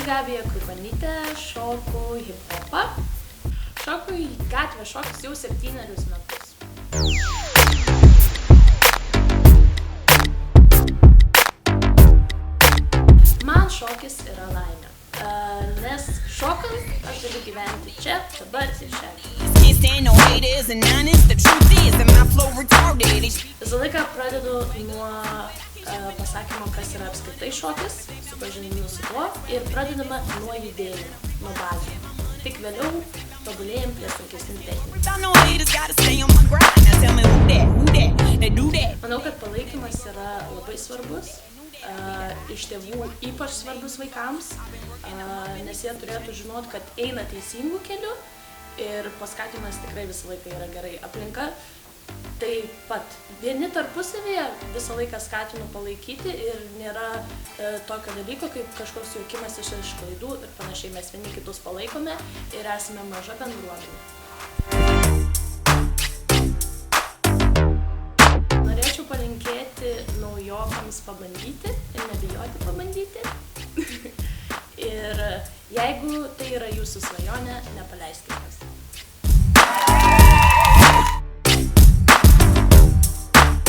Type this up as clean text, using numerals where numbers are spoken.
Gabija Krupanytė, šoku hip-hopą. Šoku į gatvės šokius jau 7 metus. Man šokis yra laimė, nes šokant aš galiu gyventi čia, dabar ir šiandien. Visą laiką pradedu nuo pasakymo, kas yra apskritai šokis, supažindinu su tuo ir pradedama nuo judėjimo, nuo bazių. Tik vėliau tobulėjam prie sunkesnių technikų. Manau, kad palaikymas yra labai svarbus, iš tėvų ypač svarbus vaikams, nes jie turėtų žinoti, kad eina teisingų kelių ir paskatinimas tikrai visą laiką yra gerai. Aplinka taip pat. Vieni tarpusavėje visą laiką skatinu palaikyti ir nėra tokio dalyko, kaip kažkoks juokimas iš klaidų ir panašiai. Mes vieni kitus palaikome ir esame maža bendruomenė. Norėčiau palinkėti naujokams pabandyti ir nebijoti pabandyti. Ir jeigu tai yra jūsų svajonė, nepaleiskite.